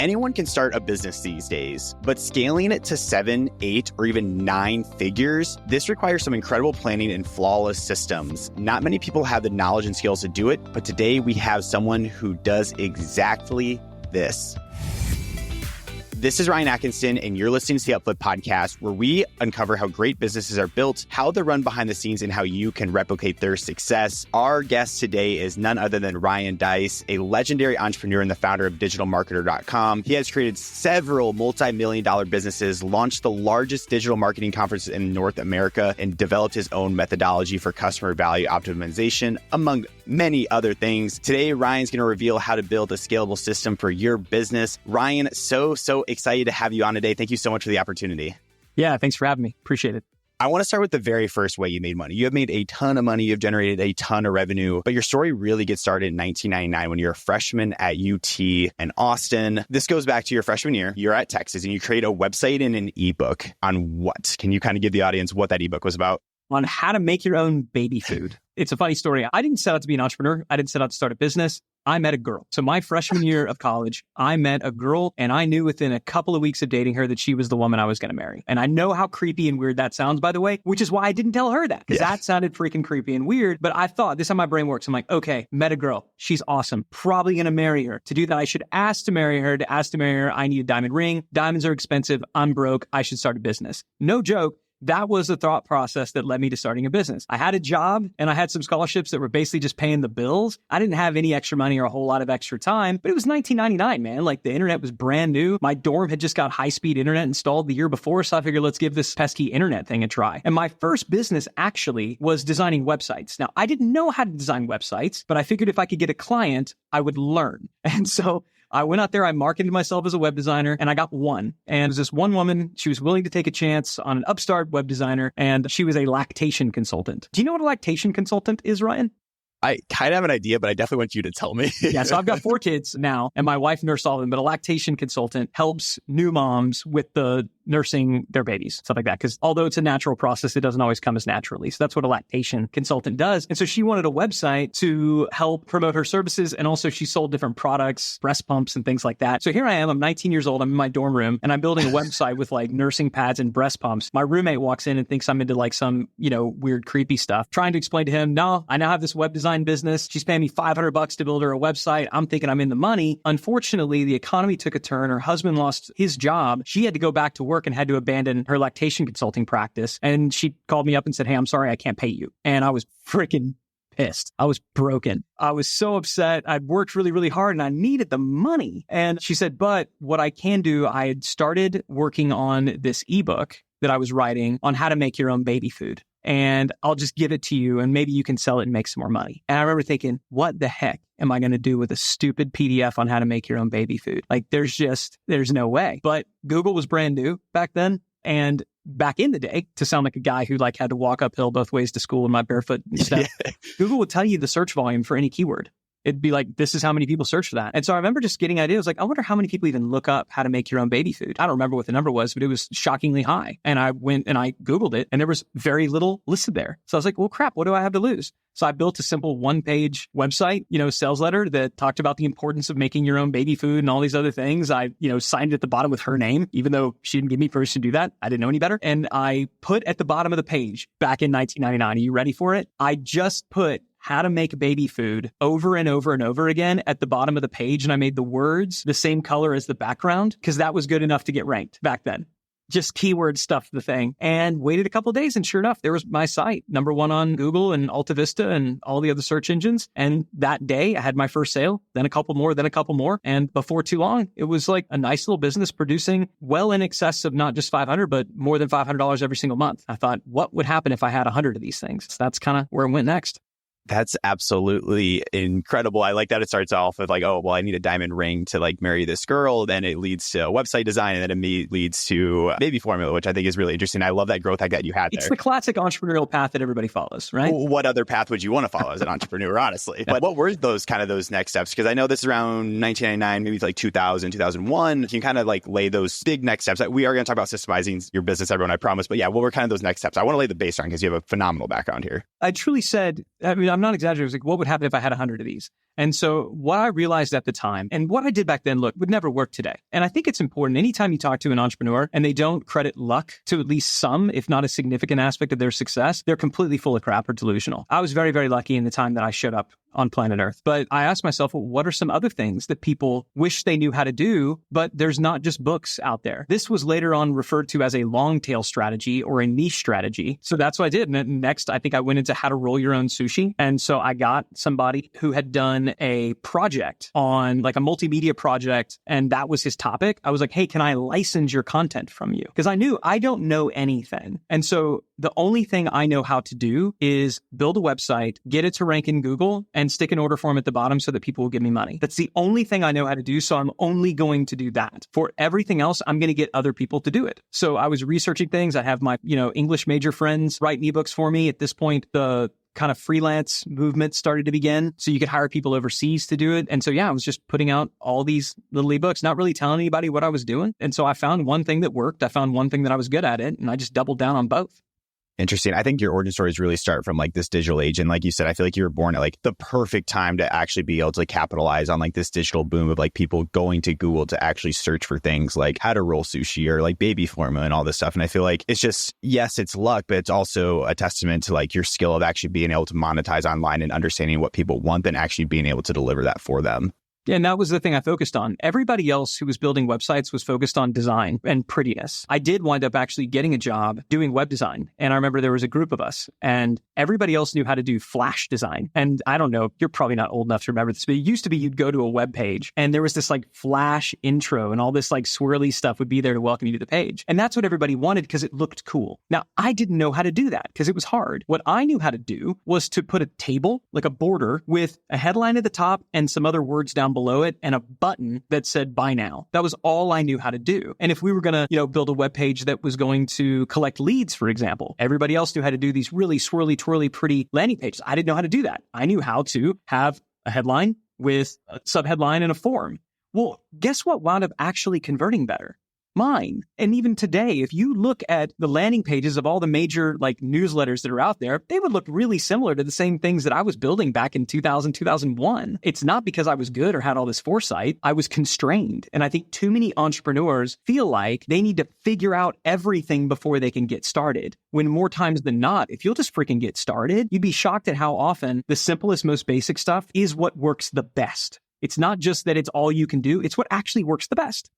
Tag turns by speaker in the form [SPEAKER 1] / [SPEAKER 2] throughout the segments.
[SPEAKER 1] Anyone can start a business these days, but scaling it to 7, 8, or even 9 figures, this requires some incredible planning and flawless systems. Not many people have the knowledge and skills to do it, but today we have someone who does exactly this. This is Ryan Atkinson, and you're listening to the Upflip Podcast, where we uncover how great businesses are built, how they're run behind the scenes, and how you can replicate their success. Our guest today is none other than Ryan Deiss, a legendary entrepreneur and the founder of digitalmarketer.com. He has created several multi-million-dollar businesses, launched the largest digital marketing conference in North America, and developed his own methodology for customer value optimization, among many other things. Today, Ryan's going to reveal how to build a scalable system for your business. Ryan, so excited to have you on today. Thank you so much for the opportunity.
[SPEAKER 2] Yeah, thanks for having me. Appreciate it.
[SPEAKER 1] I want to start with the very first way you made money. You have made a ton of money. You've generated a ton of revenue, but your story really gets started in 1999 when you're a freshman at UT in Austin. This goes back to your freshman year. You're at Texas and you create a website and an ebook on what? Can you kind of give the audience what that ebook was about?
[SPEAKER 2] On how to make your own baby food. It's a funny story. I didn't set out to be an entrepreneur. I didn't set out to start a business. I met a girl. So my freshman year of college, I met a girl and I knew within a couple of weeks of dating her that she was the woman I was going to marry. And I know how creepy and weird that sounds, by the way, which is why I didn't tell her that, because that sounded freaking creepy and weird. But I thought, this is how my brain works. I'm like, okay, met a girl. She's awesome. Probably going to marry her. To do that, I should ask to marry her. To ask to marry her, I need a diamond ring. Diamonds are expensive. I'm broke. I should start a business. No joke. That was the thought process that led me to starting a business. I had a job and I had some scholarships that were basically just paying the bills. I didn't have any extra money or a whole lot of extra time, but it was 1999, man. Like the internet was brand new. My dorm had just got high-speed internet installed the year before. So I figured, let's give this pesky internet thing a try. And my first business actually was designing websites. Now, I didn't know how to design websites, but I figured if I could get a client, I would learn. And so I went out there, I marketed myself as a web designer, and I got one. And it was this one woman, she was willing to take a chance on an upstart web designer, and she was a lactation consultant. Do you know what a lactation consultant is, Ryan?
[SPEAKER 1] I kind of have an idea, but I definitely want you to tell me.
[SPEAKER 2] Yeah, so I've got 4 kids now, and my wife nursed all of them, but a lactation consultant helps new moms with the nursing their babies, stuff like that. Because although it's a natural process, it doesn't always come as naturally. So that's what a lactation consultant does. And so she wanted a website to help promote her services. And also she sold different products, breast pumps and things like that. So here I am, I'm 19 years old. I'm in my dorm room and I'm building a website with like nursing pads and breast pumps. My roommate walks in and thinks I'm into like some, weird, creepy stuff. Trying to explain to him, no, I now have this web design business. She's paying me $500 to build her a website. I'm thinking I'm in the money. Unfortunately, the economy took a turn. Her husband lost his job. She had to go back to work and had to abandon her lactation consulting practice. And she called me up and said, hey, I'm sorry, I can't pay you. And I was freaking pissed. I was broken. I was so upset. I'd worked really, really hard and I needed the money. And she said, but what I can do, I had started working on this ebook that I was writing on how to make your own baby food. And I'll just give it to you and maybe you can sell it and make some more money. And I remember thinking, what the heck am I going to do with a stupid PDF on how to make your own baby food? Like there's no way. But Google was brand new back then. And back in the day, to sound like a guy who like had to walk uphill both ways to school in my barefoot stuff, Google would tell you the search volume for any keyword. It'd be like, this is how many people search for that. And so I remember just getting ideas like, I wonder how many people even look up how to make your own baby food. I don't remember what the number was, but it was shockingly high. And I went and I Googled it and there was very little listed there. So I was like, well, crap, what do I have to lose? So I built a simple 1-page website, sales letter that talked about the importance of making your own baby food and all these other things. I, signed it at the bottom with her name, even though she didn't give me permission to do that. I didn't know any better. And I put at the bottom of the page back in 1999, are you ready for it? I just put how to make baby food over and over and over again at the bottom of the page. And I made the words the same color as the background because that was good enough to get ranked back then. Just keyword stuff, the thing, and waited a couple of days. And sure enough, there was my site, #1 on Google and Alta Vista and all the other search engines. And that day I had my first sale, then a couple more, then a couple more. And before too long, it was like a nice little business producing well in excess of not just $500, but more than $500 every single month. I thought, what would happen if I had 100 of these things? So that's kind of where it went next.
[SPEAKER 1] That's absolutely incredible. I like that it starts off with like, oh, well, I need a diamond ring to like marry this girl. Then it leads to website design and then it leads to baby formula, which I think is really interesting. I love that growth hack that you had there.
[SPEAKER 2] It's the classic entrepreneurial path that everybody follows, right?
[SPEAKER 1] What other path would you want to follow as an entrepreneur, honestly? But what were those next steps? Because I know this is around 1999, maybe like 2000, 2001. Can you kind of like lay those big next steps? We are going to talk about systemizing your business, everyone, I promise. But yeah, what were kind of those next steps? I want to lay the baseline because you have a phenomenal background here.
[SPEAKER 2] I truly said, I'm I'm not exaggerating. I was like, what would happen if I had 100 of these? And so what I realized at the time and what I did back then, look, would never work today. And I think it's important anytime you talk to an entrepreneur and they don't credit luck to at least some, if not a significant aspect of their success, they're completely full of crap or delusional. I was very, very lucky in the time that I showed up on planet Earth. But I asked myself, well, what are some other things that people wish they knew how to do, but there's not just books out there? This was later on referred to as a long tail strategy or a niche strategy. So that's what I did. And next, I think I went into how to roll your own sushi. And so I got somebody who had done a project on like a multimedia project, and that was his topic. I was like, hey, can I license your content from you? Because I knew I don't know anything. And so the only thing I know how to do is build a website, get it to rank in Google, and stick an order form at the bottom so that people will give me money. That's the only thing I know how to do. So I'm only going to do that. For everything else, I'm going to get other people to do it. So I was researching things. I have my, English major friends write ebooks for me. At this point, the kind of freelance movement started to begin. So you could hire people overseas to do it. And so, I was just putting out all these little ebooks, not really telling anybody what I was doing. And so I found one thing that worked. I found one thing that I was good at it. And I just doubled down on both.
[SPEAKER 1] Interesting. I think your origin stories really start from like this digital age. And like you said, I feel like you were born at like the perfect time to actually be able to like capitalize on like this digital boom of like people going to Google to actually search for things like how to roll sushi or like baby formula and all this stuff. And I feel like it's just, yes, it's luck, but it's also a testament to like your skill of actually being able to monetize online and understanding what people want and actually being able to deliver that for them.
[SPEAKER 2] Yeah, and that was the thing I focused on. Everybody else who was building websites was focused on design and prettiness. I did wind up actually getting a job doing web design. And I remember there was a group of us and everybody else knew how to do Flash design. And I don't know, you're probably not old enough to remember this, but it used to be you'd go to a web page and there was this like Flash intro and all this like swirly stuff would be there to welcome you to the page. And that's what everybody wanted because it looked cool. Now, I didn't know how to do that because it was hard. What I knew how to do was to put a table, like a border with a headline at the top and some other words down below it and a button that said buy now. That was all I knew how to do. And if we were going to, build a web page that was going to collect leads, for example, everybody else knew how to do these really swirly, twirly, pretty landing pages. I didn't know how to do that. I knew how to have a headline with a subheadline and a form. Well, guess what wound up actually converting better? Mine. And even today, if you look at the landing pages of all the major like newsletters that are out there, they would look really similar to the same things that I was building back in 2000, 2001. It's not because I was good or had all this foresight. I was constrained. And I think too many entrepreneurs feel like they need to figure out everything before they can get started. When more times than not, if you'll just freaking get started, you'd be shocked at how often the simplest, most basic stuff is what works the best. It's not just that it's all you can do. It's what actually works the best.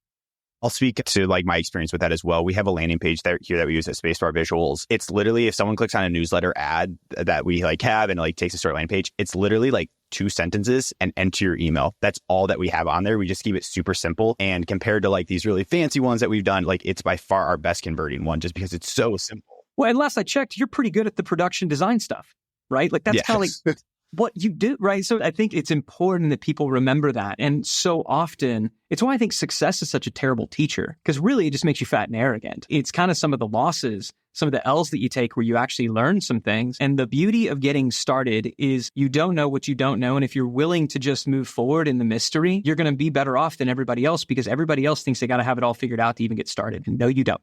[SPEAKER 1] I'll speak to like my experience with that as well. We have a landing page here that we use at Spacebar Visuals. It's literally if someone clicks on a newsletter ad that we like have and like takes us to our landing page, it's literally like 2 sentences and enter your email. That's all that we have on there. We just keep it super simple. And compared to like these really fancy ones that we've done, like it's by far our best converting one just because it's so simple.
[SPEAKER 2] Well, and last I checked, you're pretty good at the production design stuff, right? Like that's kind of like what you do, right? So I think it's important that people remember that. And so often, it's why I think success is such a terrible teacher, because really it just makes you fat and arrogant. It's kind of some of the losses, some of the L's that you take where you actually learn some things. And the beauty of getting started is you don't know what you don't know. And if you're willing to just move forward in the mystery, you're going to be better off than everybody else because everybody else thinks they got to have it all figured out to even get started. And no, you don't.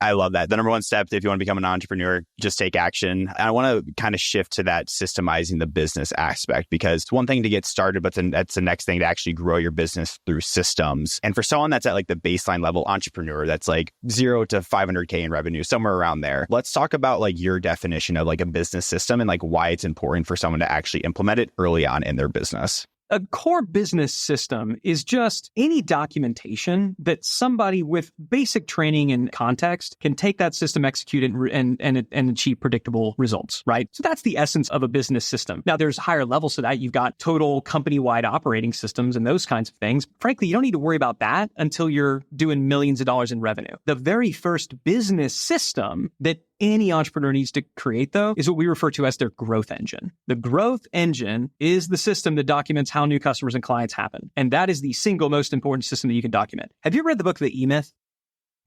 [SPEAKER 1] I love that. The number one step, if you want to become an entrepreneur, just take action. And I want to kind of shift to that systemizing the business aspect, because it's one thing to get started, but then that's the next thing to actually grow your business through systems. And for someone that's at like the baseline level entrepreneur, that's like 0 to 500K in revenue, somewhere around there. Let's talk about like your definition of like a business system and like why it's important for someone to actually implement it early on in their business.
[SPEAKER 2] A core business system is just any documentation that somebody with basic training and context can take that system, execute it, and achieve predictable results, right? So that's the essence of a business system. Now, there's higher levels to that. You've got total company-wide operating systems and those kinds of things. Frankly, you don't need to worry about that until you're doing millions of dollars in revenue. The very first business system that any entrepreneur needs to create, though, is what we refer to as their growth engine. The growth engine is the system that documents how new customers and clients happen. And that is the single most important system that you can document. Have you read the book, The emth?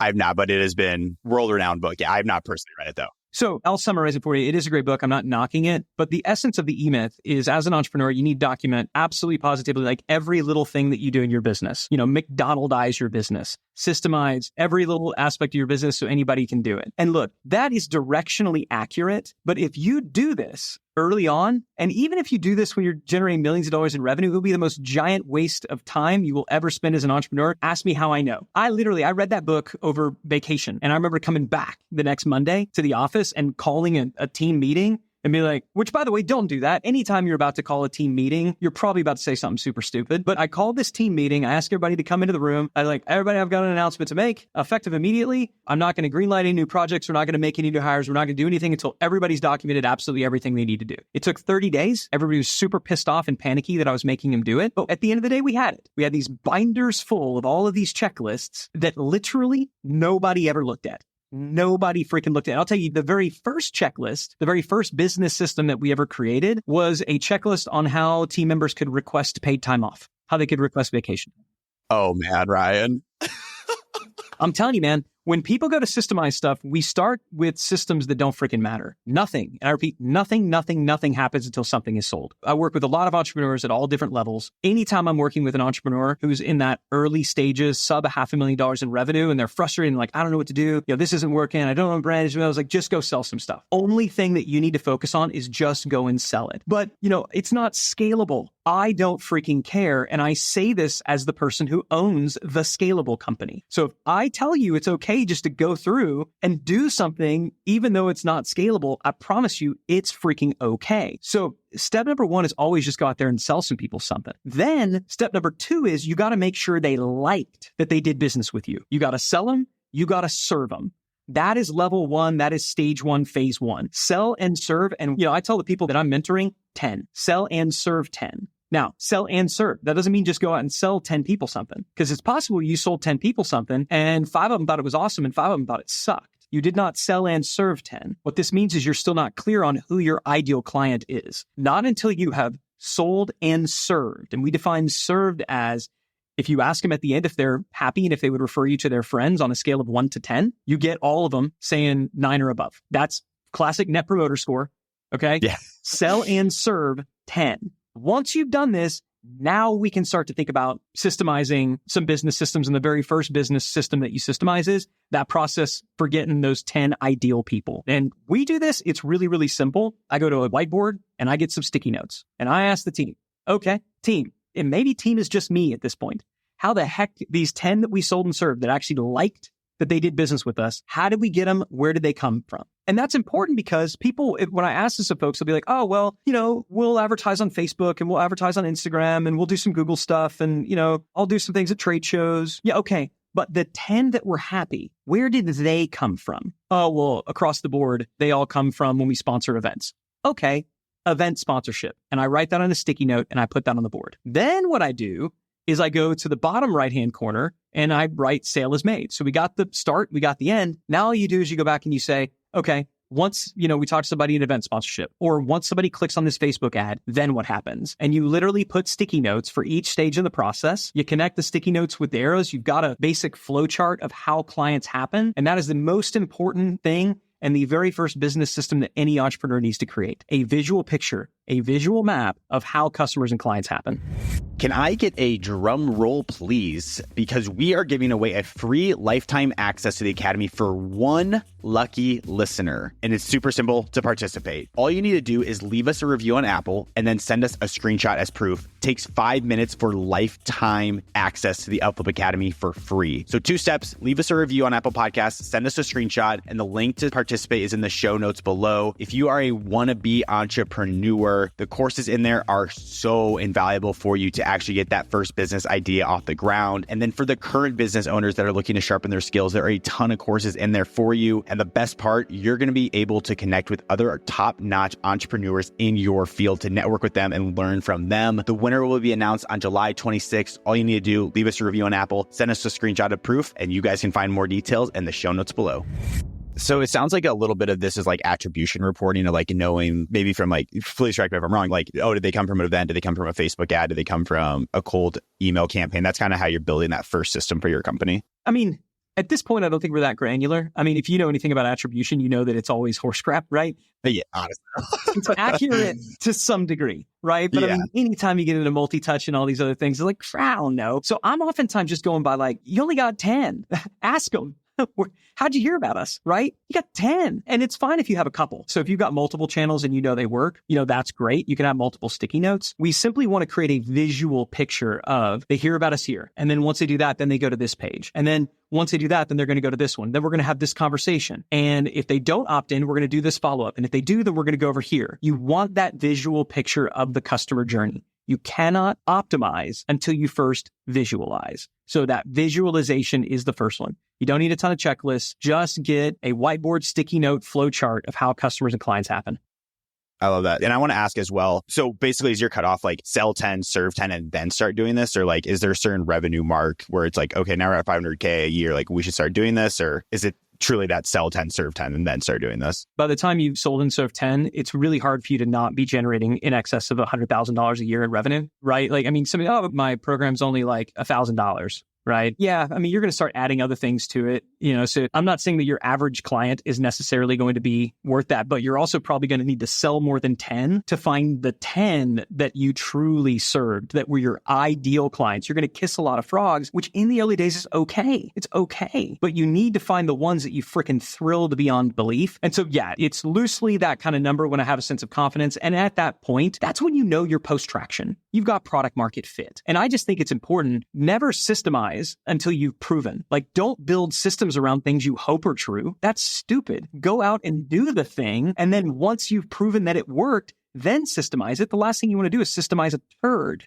[SPEAKER 1] I've not, but it has been world-renowned book. Yeah, I've not personally read it, though.
[SPEAKER 2] So I'll summarize it for you. It is a great book. I'm not knocking it. But the essence of the emth is, as an entrepreneur, you need to document absolutely positively like every little thing that you do in your business. McDonaldize your business. Systemize every little aspect of your business so anybody can do it. And look, that is directionally accurate. But if you do this early on. And even if you do this when you're generating millions of dollars in revenue, it will be the most giant waste of time you will ever spend as an entrepreneur. Ask me how I know. I read that book over vacation. And I remember coming back the next Monday to the office and calling a team meeting and be like, which by the way, don't do that. Anytime you're about to call a team meeting, you're probably about to say something super stupid. But I called this team meeting. I asked everybody to come into the room. I like, everybody, I've got an announcement to make, effective immediately. I'm not going to greenlight any new projects. We're not going to make any new hires. We're not going to do anything until everybody's documented absolutely everything they need to do. It took 30 days. Everybody was super pissed off and panicky that I was making them do it. But at the end of the day, we had it. We had these binders full of all of these checklists that literally nobody ever looked at. Nobody freaking looked at it. I'll tell you, the very first checklist, the very first business system that we ever created was a checklist on how team members could request paid time off, how they could request vacation.
[SPEAKER 1] Oh man, Ryan.
[SPEAKER 2] I'm telling you, man, when people go to Systemize stuff, we start with systems that don't freaking matter. Nothing. And I repeat, nothing happens until something is sold. I work with a lot of entrepreneurs at all different levels. Anytime I'm working with an entrepreneur who's in that early stages, sub $500,000 in revenue, and they're frustrated and like, I don't know what to do. This isn't working. I don't know brand. I was like, just go sell some stuff. Only thing that you need to focus on is just go and sell it. But, it's not scalable. I don't freaking care. And I say this as the person who owns the scalable company. So if I tell you it's okay just to go through and do something, even though it's not scalable, I promise you it's freaking okay. So step number one is always just go out there and sell some people something. Then step number two is you got to make sure they liked that they did business with you. You got to sell them. You got to serve them. That is level one. That is stage one, phase one. Sell and serve. And, I tell the people that I'm mentoring 10, sell and serve 10. Now, sell and serve. That doesn't mean just go out and sell 10 people something, because it's possible you sold 10 people something and 5 of them thought it was awesome and 5 of them thought it sucked. You did not sell and serve 10. What this means is you're still not clear on who your ideal client is. Not until you have sold and served. And we define served as if you ask them at the end if they're happy and if they would refer you to their friends on a scale of 1 to 10, you get all of them saying 9 or above. That's classic net promoter score. Okay?
[SPEAKER 1] Yeah.
[SPEAKER 2] Sell and serve 10. Once you've done this, now we can start to think about systemizing some business systems. And the very first business system that you systemize is that process for getting those 10 ideal people. And we do this. It's really, really simple. I go to a whiteboard and I get some sticky notes and I ask the team, okay, team, and maybe team is just me at this point. How the heck these 10 that we sold and served that actually liked that they did business with us, how did we get them? Where did they come from? And that's important because people, when I ask this of folks, they'll be like, oh, well, we'll advertise on Facebook and we'll advertise on Instagram and we'll do some Google stuff and, I'll do some things at trade shows. Yeah, okay. But the 10 that were happy, where did they come from? Oh, well, across the board, they all come from when we sponsor events. Okay, event sponsorship. And I write that on a sticky note and I put that on the board. Then what I do is I go to the bottom right-hand corner and I write sale is made. So we got the start, we got the end. Now all you do is you go back and you say, okay, once, we talk to somebody in event sponsorship, or once somebody clicks on this Facebook ad, then what happens? And you literally put sticky notes for each stage of the process. You connect the sticky notes with the arrows. You've got a basic flow chart of how clients happen. And that is the most important thing and the very first business system that any entrepreneur needs to create. A visual picture, a visual map of how customers and clients happen.
[SPEAKER 1] Can I get a drum roll, please? Because we are giving away a free lifetime access to the Academy for one lucky listener. And it's super simple to participate. All you need to do is leave us a review on Apple and then send us a screenshot as proof. It takes 5 minutes for lifetime access to the Upflip Academy for free. So 2 steps, leave us a review on Apple Podcasts, send us a screenshot, and the link to participate is in the show notes below. If you are a wannabe entrepreneur, the courses in there are so invaluable for you to actually get that first business idea off the ground. And then for the current business owners that are looking to sharpen their skills, there are a ton of courses in there for you. And the best part, you're going to be able to connect with other top-notch entrepreneurs in your field to network with them and learn from them. The winner will be announced on July 26th. All you need to do, leave us a review on Apple, send us a screenshot of proof, and you guys can find more details in the show notes below. So it sounds like a little bit of this is like attribution reporting, or like knowing maybe from like, please correct me if I'm wrong, like, oh, did they come from an event? Did they come from a Facebook ad? Did they come from a cold email campaign? That's kind of how you're building that first system for your company.
[SPEAKER 2] I mean, at this point, I don't think we're that granular. I mean, if you know anything about attribution, you know that it's always horse crap, right?
[SPEAKER 1] But yeah, honestly.
[SPEAKER 2] It's accurate to some degree, right? But I mean, anytime you get into multi-touch and all these other things, it's like, I don't know. So I'm oftentimes just going by like, you only got 10. Ask them. How'd you hear about us, right? You got 10. And it's fine if you have a couple. So if you've got multiple channels and you know they work, that's great. You can have multiple sticky notes. We simply want to create a visual picture of they hear about us here. And then once they do that, then they go to this page. And then once they do that, then they're going to go to this one. Then we're going to have this conversation. And if they don't opt in, we're going to do this follow-up. And if they do, then we're going to go over here. You want that visual picture of the customer journey. You cannot optimize until you first visualize. So that visualization is the first one. You don't need a ton of checklists. Just get a whiteboard sticky note flow chart of how customers and clients happen.
[SPEAKER 1] I love that. And I want to ask as well. So basically, is your cutoff like sell 10, serve 10, and then start doing this? Or like, is there a certain revenue mark where it's like, okay, now we're at 500K a year, like we should start doing this? Or is it truly that sell 10, serve 10, and then start doing this?
[SPEAKER 2] By the time you've sold and served 10, it's really hard for you to not be generating in excess of $100,000 a year in revenue, right? Like, I mean, my program's only like $1,000. Right. Yeah. I mean, you're going to start adding other things to it, so I'm not saying that your average client is necessarily going to be worth that, but you're also probably going to need to sell more than 10 to find the 10 that you truly served, that were your ideal clients. You're going to kiss a lot of frogs, which in the early days is okay. It's okay. But you need to find the ones that you freaking thrilled beyond belief. And so, yeah, it's loosely that kind of number when I have a sense of confidence. And at that point, that's when you know you're post-traction. You've got product market fit. And I just think it's important, never systemize until you've proven. Like, don't build systems around things you hope are true. That's stupid. Go out and do the thing. And then once you've proven that it worked, then systemize it. The last thing you want to do is systemize a turd.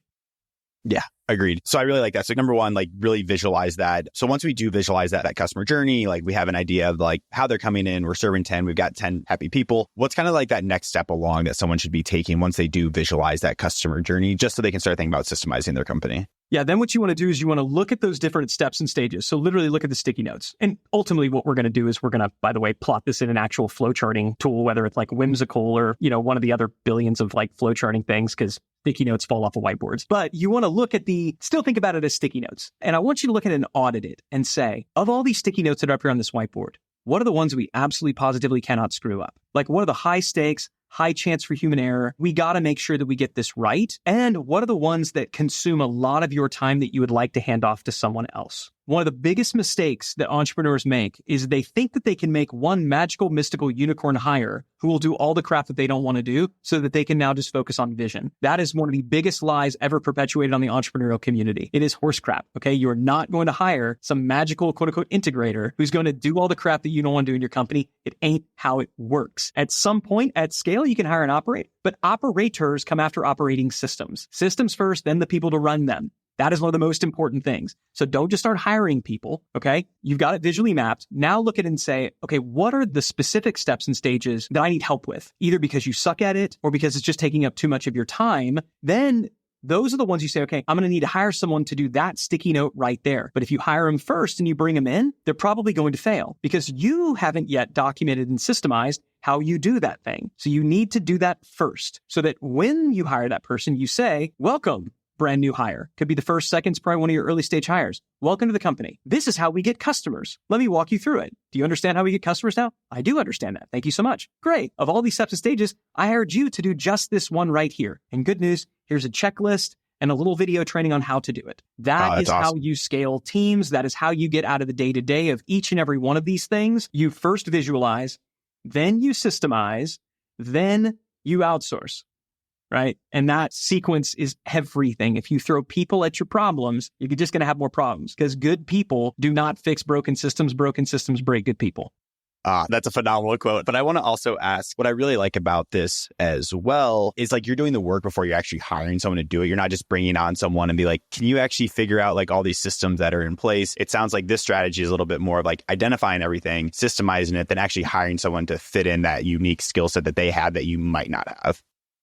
[SPEAKER 1] Yeah, agreed. So I really like that. So number one, like really visualize that. So once we do visualize that customer journey, like we have an idea of like how they're coming in, we're serving 10, we've got 10 happy people. What's kind of like that next step along that someone should be taking once they do visualize that customer journey, just so they can start thinking about systemizing their company?
[SPEAKER 2] Yeah, then what you want to do is you want to look at those different steps and stages. So literally look at the sticky notes. And ultimately what we're going to do is we're going to, by the way, plot this in an actual flowcharting tool, whether it's like Whimsical or, one of the other billions of like flowcharting things, because sticky notes fall off of whiteboards. But you want to look at still think about it as sticky notes. And I want you to look at it and audit it and say, of all these sticky notes that are up here on this whiteboard, what are the ones we absolutely positively cannot screw up? Like, what are the high stakes, high chance for human error? We got to make sure that we get this right. And what are the ones that consume a lot of your time that you would like to hand off to someone else? One of the biggest mistakes that entrepreneurs make is they think that they can make one magical, mystical unicorn hire who will do all the crap that they don't want to do so that they can now just focus on vision. That is one of the biggest lies ever perpetuated on the entrepreneurial community. It is horse crap, okay? You're not going to hire some magical, quote unquote, integrator who's going to do all the crap that you don't want to do in your company. It ain't how it works. At some point, at scale, you can hire an operator, but operators come after operating systems. Systems first, then the people to run them. That is one of the most important things. So don't just start hiring people, okay? You've got it visually mapped. Now look at it and say, okay, what are the specific steps and stages that I need help with? Either because you suck at it or because it's just taking up too much of your time. Then those are the ones you say, okay, I'm going to need to hire someone to do that sticky note right there. But if you hire them first and you bring them in, they're probably going to fail because you haven't yet documented and systemized how you do that thing. So you need to do that first so that when you hire that person, you say, welcome. Brand new hire. Could be the first, second, it's probably one of your early stage hires. Welcome to the company. This is how we get customers. Let me walk you through it. Do you understand how we get customers now? I do understand that. Thank you so much. Great. Of all these steps and stages, I hired you to do just this one right here. And good news, here's a checklist and a little video training on how to do it. That is awesome. How you scale teams. That is how you get out of the day-to-day of each and every one of these things. You first visualize, then you systemize, then you outsource. Right? And that sequence is everything. If you throw people at your problems, you're just going to have more problems because good people do not fix broken systems. Broken systems break good people.
[SPEAKER 1] That's a phenomenal quote. But I want to also ask, what I really like about this as well is like you're doing the work before you're actually hiring someone to do it. You're not just bringing on someone and be like, can you actually figure out like all these systems that are in place? It sounds like this strategy is a little bit more of like identifying everything, systemizing it, than actually hiring someone to fit in that unique skill set that they have that you might not have.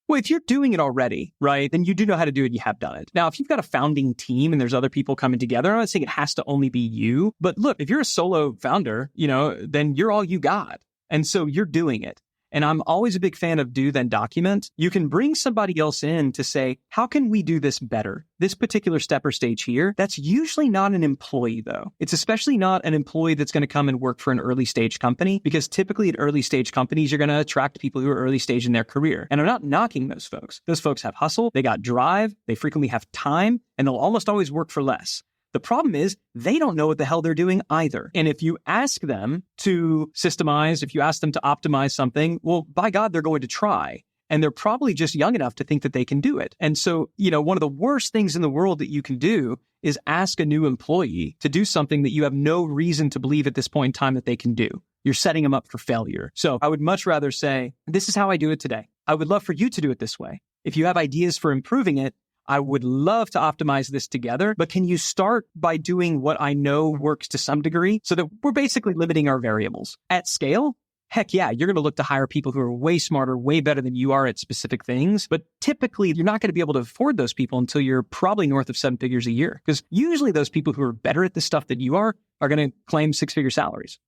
[SPEAKER 2] Well, if you're doing it already, right, then you do know how to do it and you have done it. Now, if you've got a founding team and there's other people coming together, I'm not saying it has to only be you. But look, if you're a solo founder, then you're all you got. And so you're doing it. And I'm always a big fan of do, then document. You can bring somebody else in to say, how can we do this better? This particular step or stage here, that's usually not an employee though. It's especially not an employee that's going to come and work for an early stage company because typically at early stage companies, you're going to attract people who are early stage in their career. And I'm not knocking those folks. Those folks have hustle, they got drive, they frequently have time, and they'll almost always work for less. The problem is they don't know what the hell they're doing either. And if you ask them to systemize, if you ask them to optimize something, well, by God, they're going to try. And they're probably just young enough to think that they can do it. And so, one of the worst things in the world that you can do is ask a new employee to do something that you have no reason to believe at this point in time that they can do. You're setting them up for failure. So I would much rather say, this is how I do it today. I would love for you to do it this way. If you have ideas for improving it, I would love to optimize this together, but can you start by doing what I know works to some degree so that we're basically limiting our variables? At scale, heck yeah, you're going to look to hire people who are way smarter, way better than you are at specific things. But typically, you're not going to be able to afford those people until you're probably north of 7 figures a year. Because usually those people who are better at the stuff that you are going to claim 6-figure salaries.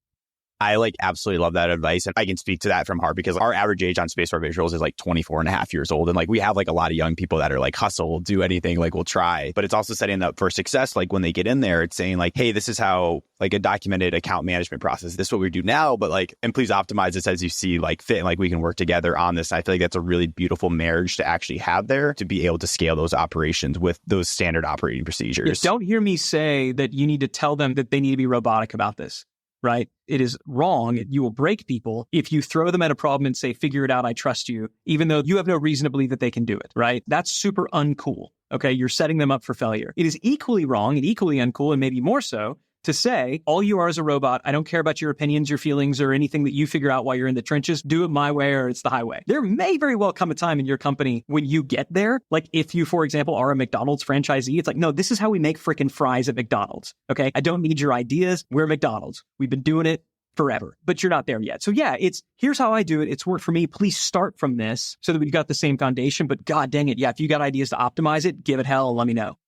[SPEAKER 1] I absolutely love that advice. And I can speak to that from heart because our average age on Space Bar Visuals is 24 and a half years old. And we have a lot of young people that are hustle, do anything, we'll try. But it's also setting them up for success. When they get in there, it's saying hey, this is how a documented account management process. This is what we do now, but and please optimize this as you see fit. And we can work together on this. And I feel that's a really beautiful marriage to actually have there to be able to scale those operations with those standard operating procedures.
[SPEAKER 2] Don't hear me say that you need to tell them that they need to be robotic about this. Right? It is wrong. You will break people if you throw them at a problem and say, figure it out, I trust you, even though you have no reason to believe that they can do it, right? That's super uncool. Okay. You're setting them up for failure. It is equally wrong and equally uncool, and maybe more so, to say, all you are is a robot. I don't care about your opinions, your feelings, or anything that you figure out while you're in the trenches. Do it my way or it's the highway. There may very well come a time in your company when you get there. If you, for example, are a McDonald's franchisee, it's no, this is how we make freaking fries at McDonald's. Okay. I don't need your ideas. We're McDonald's. We've been doing it forever, but you're not there yet. So yeah, here's how I do it. It's worked for me. Please start from this so that we've got the same foundation. But God dang it. Yeah. If you got ideas to optimize it, give it hell and let me know.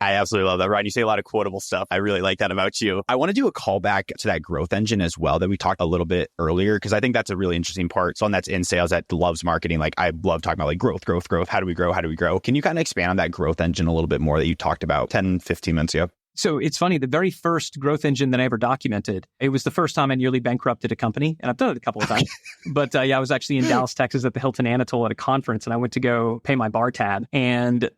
[SPEAKER 1] I absolutely love that, Ryan. You say a lot of quotable stuff. I really like that about you. I want to do a callback to that growth engine as well that we talked a little bit earlier, because I think that's a really interesting part. Someone that's in sales that loves marketing, I love talking about growth. How do we grow? Can you kind of expand on that growth engine a little bit more that you talked about 10, 15 minutes ago?
[SPEAKER 2] So it's funny, the very first growth engine that I ever documented, it was the first time I nearly bankrupted a company. And I've done it a couple of times. But I was actually in Dallas, Texas at the Hilton Anatole at a conference, and I went to go pay my bar tab. And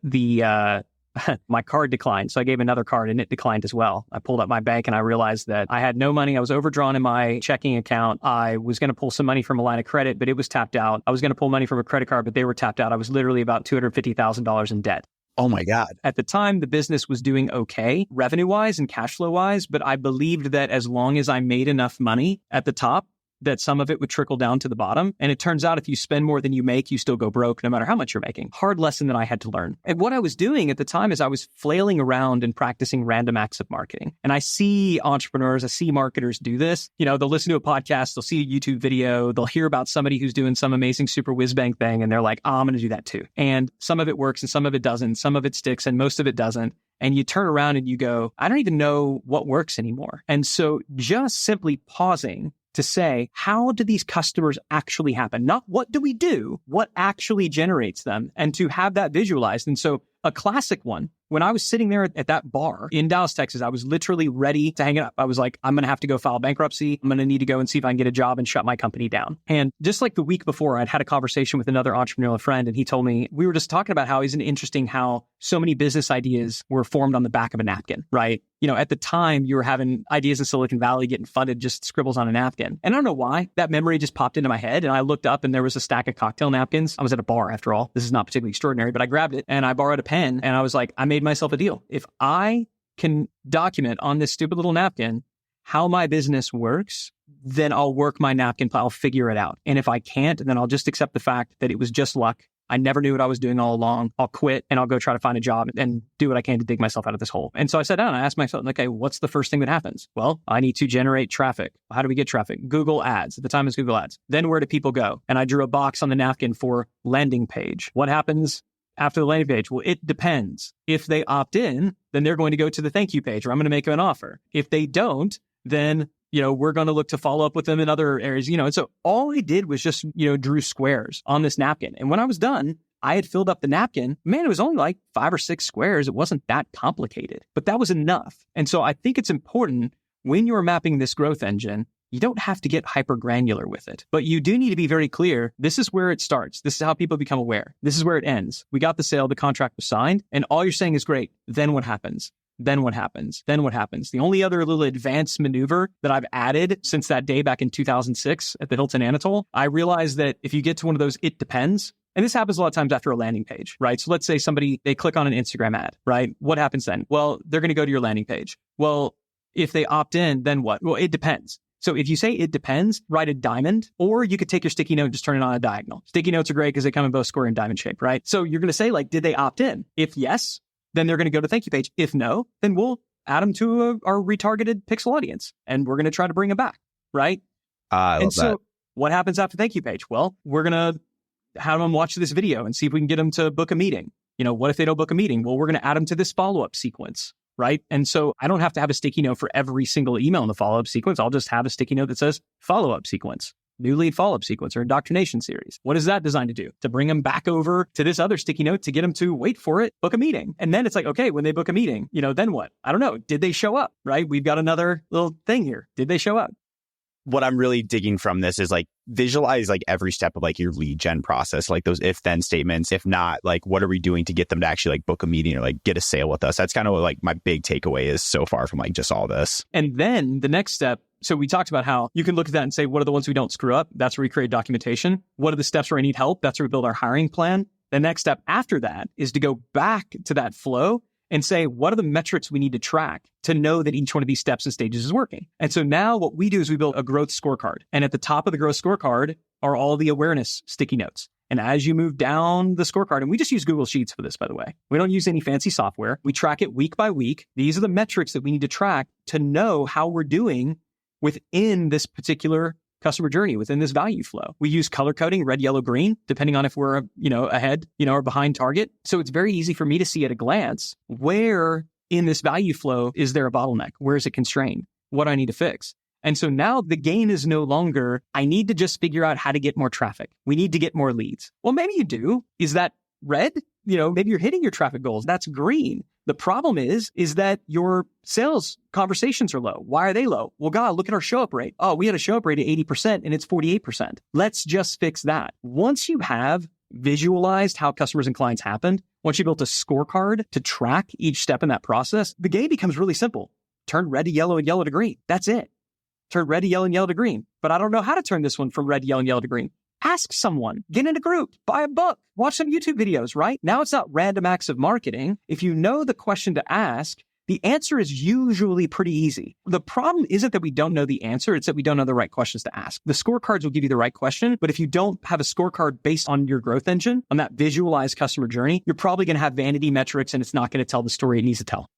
[SPEAKER 2] my card declined. So I gave another card and it declined as well. I pulled up my bank and I realized that I had no money. I was overdrawn in my checking account. I was going to pull some money from a line of credit, but it was tapped out. I was going to pull money from a credit card, but they were tapped out. I was literally about $250,000 in debt.
[SPEAKER 1] Oh my God.
[SPEAKER 2] At the time, the business was doing okay, revenue-wise and cash flow-wise, but I believed that as long as I made enough money at the top, that some of it would trickle down to the bottom. And it turns out if you spend more than you make, you still go broke no matter how much you're making. Hard lesson that I had to learn. And what I was doing at the time is I was flailing around and practicing random acts of marketing. And I see entrepreneurs, I see marketers do this. They'll listen to a podcast, they'll see a YouTube video, they'll hear about somebody who's doing some amazing super whiz bang thing. And they're like, I'm going to do that too. And some of it works and some of it doesn't. Some of it sticks and most of it doesn't. And you turn around and you go, I don't even know what works anymore. And so just simply pausing to say, how do these customers actually happen? Not what do we do, what actually generates them, and to have that visualized. And so a classic one, when I was sitting there at that bar in Dallas, Texas, I was literally ready to hang it up. I was like, I'm going to have to go file bankruptcy. I'm going to need to go and see if I can get a job and shut my company down. And just the week before, I'd had a conversation with another entrepreneurial friend, and he told me, we were just talking about how isn't it interesting how so many business ideas were formed on the back of a napkin, right? At the time, you were having ideas in Silicon Valley getting funded, just scribbles on a napkin. And I don't know why, that memory just popped into my head. And I looked up and there was a stack of cocktail napkins. I was at a bar after all. This is not particularly extraordinary, but I grabbed it and I borrowed a pen and I was like, I made myself a deal. If I can document on this stupid little napkin how my business works, then I'll work my napkin, I'll figure it out. And if I can't, then I'll just accept the fact that it was just luck. I never knew what I was doing all along. I'll quit and I'll go try to find a job and do what I can to dig myself out of this hole. And so I sat down and I asked myself, okay, what's the first thing that happens? Well, I need to generate traffic. How do we get traffic? Google Ads. At the time, it was Google Ads. Then where do people go? And I drew a box on the napkin for landing page. What happens after the landing page? Well, it depends. If they opt in, then they're going to go to the thank you page where I'm going to make them an offer. If they don't, then we're going to look to follow up with them in other areas, and so all I did was just, drew squares on this napkin. And when I was done, I had filled up the napkin. Man, it was only 5 or 6 squares. It wasn't that complicated, but that was enough. And so I think it's important when you're mapping this growth engine, you don't have to get hyper granular with it, but you do need to be very clear. This is where it starts. This is how people become aware. This is where it ends. We got the sale, the contract was signed, and all you're saying is great. Then what happens? Then what happens? The only other little advanced maneuver that I've added since that day back in 2006 at the Hilton Anatole, I realized that if you get to one of those, it depends. And this happens a lot of times after a landing page, right? So let's say they click on an Instagram ad, right? What happens then? Well, they're going to go to your landing page. Well, if they opt in, then what? Well, it depends. So if you say it depends, write a diamond, or you could take your sticky note and just turn it on a diagonal. Sticky notes are great because they come in both square and diamond shape, right? So you're going to say did they opt in? If yes, then they're going to go to thank you page. If no, then we'll add them to our retargeted pixel audience and we're going to try to bring them back, right?
[SPEAKER 1] I love that.
[SPEAKER 2] What happens after thank you page? Well, we're going to have them watch this video and see if we can get them to book a meeting. What if they don't book a meeting? Well, we're going to add them to this follow-up sequence, right? And so I don't have to have a sticky note for every single email in the follow-up sequence. I'll just have a sticky note that says follow-up sequence, new lead follow-up sequence, or indoctrination series. What is that designed to do? To bring them back over to this other sticky note to get them to wait for it, book a meeting. And then it's okay, when they book a meeting, then what? I don't know. Did they show up, right? We've got another little thing here. Did they show up?
[SPEAKER 1] What I'm really digging from this is visualize every step of your lead gen process, those if then statements. If not, what are we doing to get them to actually book a meeting or get a sale with us? That's kind of what my big takeaway is so far from just all this.
[SPEAKER 2] And then the next step, so we talked about how you can look at that and say, what are the ones we don't screw up? That's where we create documentation. What are the steps where I need help? That's where we build our hiring plan. The next step after that is to go back to that flow and say, what are the metrics we need to track to know that each one of these steps and stages is working? And so now what we do is we build a growth scorecard. And at the top of the growth scorecard are all the awareness sticky notes. And as you move down the scorecard, and we just use Google Sheets for this, by the way. We don't use any fancy software. We track it week by week. These are the metrics that we need to track to know how we're doing within this particular customer journey, within this value flow. We use color coding, red, yellow, green, depending on if we're, ahead, or behind target. So it's very easy for me to see at a glance where in this value flow is there a bottleneck? Where is it constrained? What do I need to fix? And so now the game is no longer, I need to just figure out how to get more traffic. We need to get more leads. Well, maybe you do. Is that red? Maybe you're hitting your traffic goals. That's green. The problem is that your sales conversations are low. Why are they low? Well, God, look at our show up rate. Oh, we had a show up rate of 80% and it's 48%. Let's just fix that. Once you have visualized how customers and clients happened, once you built a scorecard to track each step in that process, the game becomes really simple. Turn red to yellow and yellow to green. That's it. Turn red to yellow and yellow to green. But I don't know how to turn this one from red to yellow and yellow to green. Ask someone, get in a group, buy a book, watch some YouTube videos, right? Now it's not random acts of marketing. If you know the question to ask, the answer is usually pretty easy. The problem isn't that we don't know the answer, it's that we don't know the right questions to ask. The scorecards will give you the right question, but if you don't have a scorecard based on your growth engine, on that visualized customer journey, you're probably going to have vanity metrics and it's not going to tell the story it needs to tell.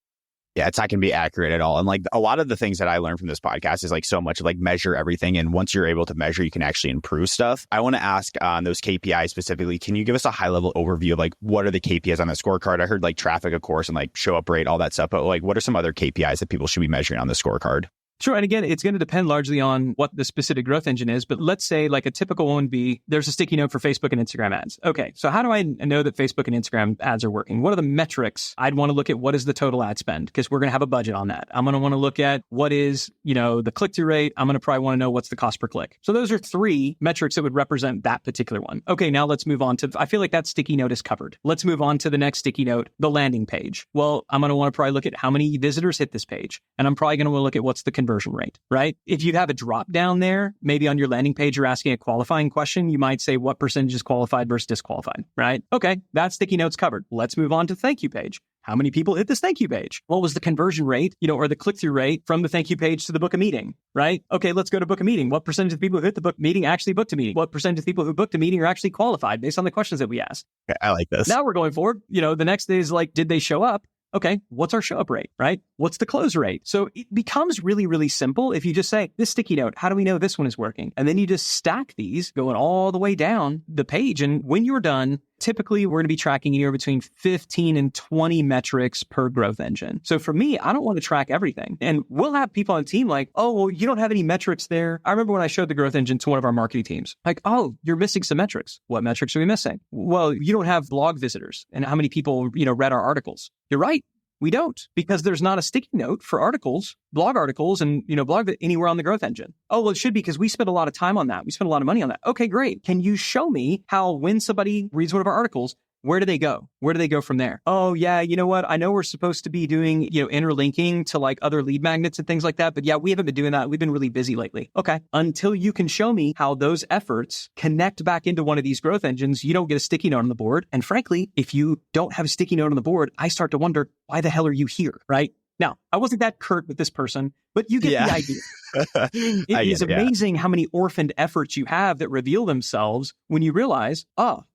[SPEAKER 1] Yeah, it's not going to be accurate at all. And a lot of the things that I learned from this podcast is so much measure everything. And once you're able to measure, you can actually improve stuff. I want to ask on those KPIs specifically, can you give us a high level overview of what are the KPIs on the scorecard? I heard traffic, of course, and show up rate, all that stuff. But what are some other KPIs that people should be measuring on the scorecard?
[SPEAKER 2] Sure. And again, it's going to depend largely on what the specific growth engine is. But let's say a typical one would be there's a sticky note for Facebook and Instagram ads. Okay. So how do I know that Facebook and Instagram ads are working? What are the metrics? I'd want to look at what is the total ad spend because we're going to have a budget on that. I'm going to want to look at what is, the click-through rate. I'm going to probably want to know what's the cost per click. So those are three metrics that would represent that particular one. Okay. Now let's move on to, I feel like that sticky note is covered. Let's move on to the next sticky note, the landing page. Well, I'm going to want to probably look at how many visitors hit this page. And I'm probably going to want to look at what's the conversion rate, right? If you have a drop down there, maybe on your landing page, you're asking a qualifying question. You might say what percentage is qualified versus disqualified, right? Okay, that sticky note's covered. Let's move on to the thank you page. How many people hit this thank you page? What was the conversion rate, or the click-through rate from the thank you page to the book a meeting, right? Okay, let's go to book a meeting. What percentage of the people who hit the book meeting actually booked a meeting? What percentage of people who booked a meeting are actually qualified based on the questions that we asked?
[SPEAKER 1] Okay, I like this.
[SPEAKER 2] Now we're going forward. The next is did they show up? Okay, what's our show up rate, right? What's the close rate? So it becomes really, really simple if you just say, this sticky note, how do we know this one is working? And then you just stack these going all the way down the page. And when you're done, typically we're going to be tracking anywhere between 15 and 20 metrics per growth engine. So for me, I don't want to track everything. And we'll have people on the team oh, well, you don't have any metrics there. I remember when I showed the growth engine to one of our marketing teams, oh, you're missing some metrics. What metrics are we missing? Well, you don't have blog visitors and how many people, read our articles. You're right. We don't, because there's not a sticky note for articles, blog articles, and, blog anywhere on the growth engine. Oh, well, it should be because we spend a lot of time on that. We spend a lot of money on that. Okay, great. Can you show me how when somebody reads one of our articles, Where do they go? Where do they go from there? Oh, yeah, you know what? I know we're supposed to be doing, interlinking to like other lead magnets and things like that. But yeah, we haven't been doing that. We've been really busy lately. Okay. Until you can show me how those efforts connect back into one of these growth engines, you don't get a sticky note on the board. And frankly, if you don't have a sticky note on the board, I start to wonder, why the hell are you here? Right? Now, I wasn't that curt with this person, but you get the idea. It is amazing how many orphaned efforts you have that reveal themselves when you realize,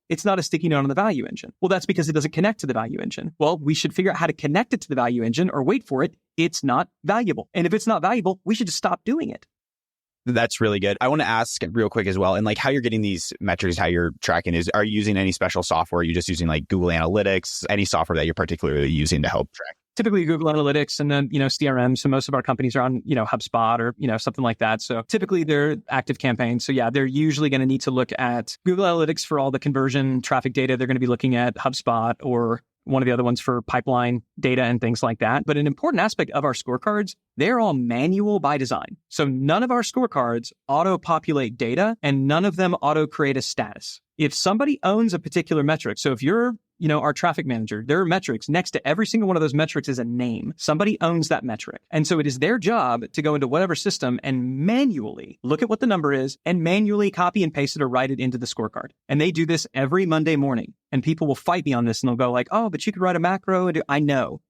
[SPEAKER 2] it's not a sticky note on the value engine. Well, that's because it doesn't connect to the value engine. Well, we should figure out how to connect it to the value engine or wait for it. It's not valuable. And if it's not valuable, we should just stop doing it.
[SPEAKER 1] That's really good. I want to ask real quick as well, and like how you're getting these metrics, how you're tracking are you using any special software? Are you just using like Google Analytics, any software that you're particularly using to help track?
[SPEAKER 2] Typically Google Analytics and then, CRM. So most of our companies are on, HubSpot or, something like that. So typically they're active campaigns. So yeah, they're usually going to need to look at Google Analytics for all the conversion traffic data. They're going to be looking at HubSpot or one of the other ones for pipeline data and things like that. But an important aspect of our scorecards, they're all manual by design. So none of our scorecards auto-populate data and none of them auto-create a status. If somebody owns a particular metric, so if you're our traffic manager, there are metrics. Next to every single one of those metrics is a name. Somebody owns that metric. And so it is their job to go into whatever system and manually look at what the number is and manually copy and paste it or write it into the scorecard. And they do this every Monday morning. And people will fight me on this and they'll go like, oh, but you could write a macro. I know.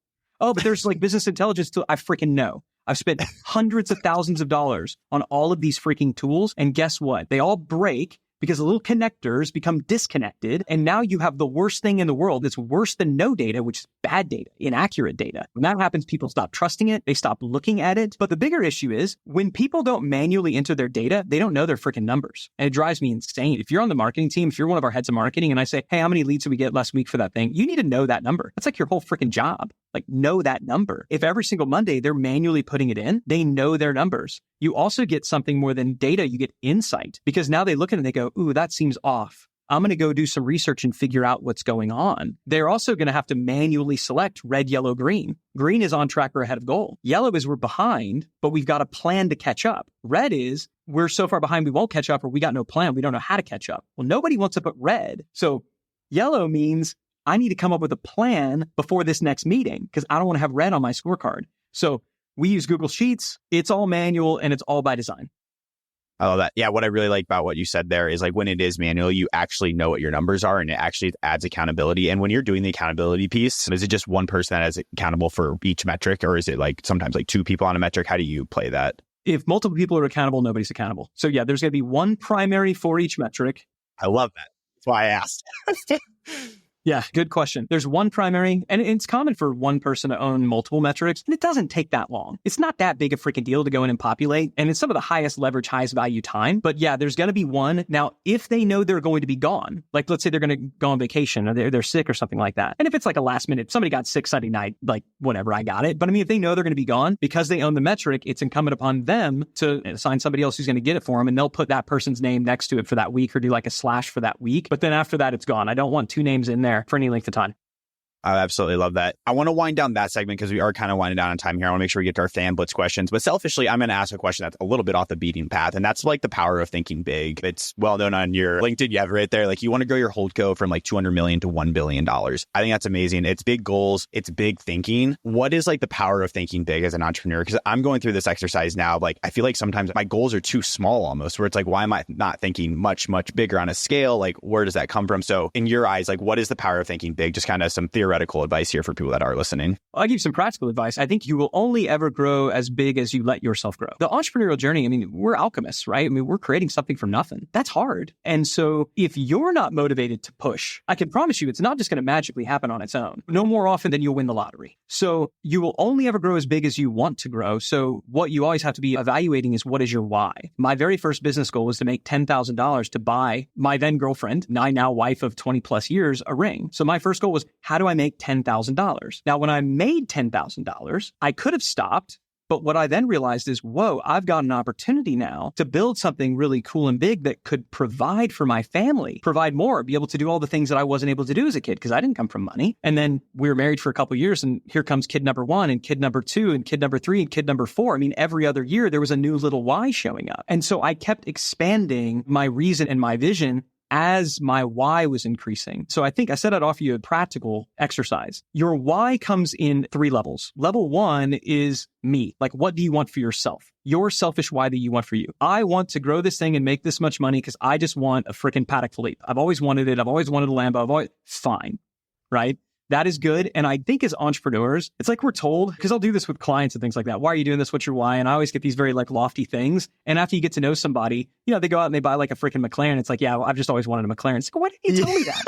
[SPEAKER 2] Oh, but there's like business intelligence tool. I freaking know. I've spent hundreds of thousands of dollars on all of these freaking tools. And guess what? They all break because the little connectors become disconnected. And now you have the worst thing in the world. It's worse than no data, which is bad data, inaccurate data. When that happens, people stop trusting it. They stop looking at it. But the bigger issue is when people don't manually enter their data, they don't know their freaking numbers. And it drives me insane. If you're on the marketing team, if you're one of our heads of marketing and I say, hey, how many leads did we get last week for that thing? You need to know that number. That's like your whole freaking job. Like know that number. If every single Monday they're manually putting it in, they know their numbers. You also get something more than data. You get insight because now they look at it and they go, ooh, that seems off. I'm going to go do some research and figure out what's going on. They're also going to have to manually select red, yellow, green. Green is on track or ahead of goal. Yellow is we're behind, but we've got a plan to catch up. Red is we're so far behind we won't catch up or we got no plan. We don't know how to catch up. Well, nobody wants to put red. So yellow means I need to come up with a plan before this next meeting because I don't want to have red on my scorecard. So we use Google Sheets. It's all manual and it's all by design.
[SPEAKER 1] I love that. Yeah, what I really like about what you said there is like when it is manual, you actually know what your numbers are and it actually adds accountability. And when you're doing the accountability piece, is it just one person that is accountable for each metric or is it like sometimes like two people on a metric? How do you play that?
[SPEAKER 2] If multiple people are accountable, nobody's accountable. So yeah, there's going to be one primary for each metric.
[SPEAKER 1] I love that. That's why I asked.
[SPEAKER 2] Yeah, good question. There's one primary, and it's common for one person to own multiple metrics, and it doesn't take that long. It's not that big a freaking deal to go in and populate, and it's some of the highest leverage, highest value time. But yeah, there's going to be one. Now, if they know they're going to be gone, like let's say they're going to go on vacation or they're sick or something like that. And if it's like a last minute, somebody got sick Sunday night, like whatever, I got it. But I mean, if they know they're going to be gone because they own the metric, it's incumbent upon them to assign somebody else who's going to get it for them, and they'll put that person's name next to it for that week or do like a slash for that week. But then after that, it's gone. I don't want two names in there for any length of time.
[SPEAKER 1] I absolutely love that. I want to wind down that segment because we are kind of winding down on time here. I want to make sure we get to our fan blitz questions. But selfishly, I'm going to ask a question that's a little bit off the beaten path. And that's like the power of thinking big. It's well known on your LinkedIn. You have it right there. Like you want to grow your holdco from like $200 million to $1 billion. I think that's amazing. It's big goals. It's big thinking. What is like the power of thinking big as an entrepreneur? Because I'm going through this exercise now. Like I feel like sometimes my goals are too small almost where it's like, why am I not thinking much bigger on a scale? Like where does that come from? So in your eyes, like what is the power of thinking big? Just kind of some theoretical advice here for people that are listening.
[SPEAKER 2] I'll give you some practical advice. I think you will only ever grow as big as you let yourself grow. The entrepreneurial journey, I mean, we're alchemists, right? I mean, we're creating something from nothing. That's hard. And so if you're not motivated to push, I can promise you it's not just going to magically happen on its own. No more often than you'll win the lottery. So you will only ever grow as big as you want to grow. So what you always have to be evaluating is what is your why? My very first business goal was to make $10,000 to buy my then girlfriend, my now wife of 20 plus years, a ring. So my first goal was, how do I make $10,000? Now, when I made $10,000, I could have stopped. But what I then realized is, whoa, I've got an opportunity now to build something really cool and big that could provide for my family, provide more, be able to do all the things that I wasn't able to do as a kid because I didn't come from money. And then we were married for a couple of years and here comes kid number 1 and kid number 2 and kid number 3 and kid number 4. I mean, every other year there was a new little Y showing up. And so I kept expanding my reason and my vision as my why was increasing. So I think I said I'd offer you a practical exercise. Your why comes in 3 levels. Level 1 is me. Like, what do you want for yourself? Your selfish why that you want for you. I want to grow this thing and make this much money because I just want a freaking Patek Philippe. I've always wanted it. I've always wanted a Lambo. Fine, right? That is good. And I think as entrepreneurs, it's like we're told, because I'll do this with clients and things like that. Why are you doing this? What's your why? And I always get these very like lofty things. And after you get to know somebody, they go out and they buy like a freaking McLaren. It's like, yeah, well, I've just always wanted a McLaren. It's like, why didn't you tell me that?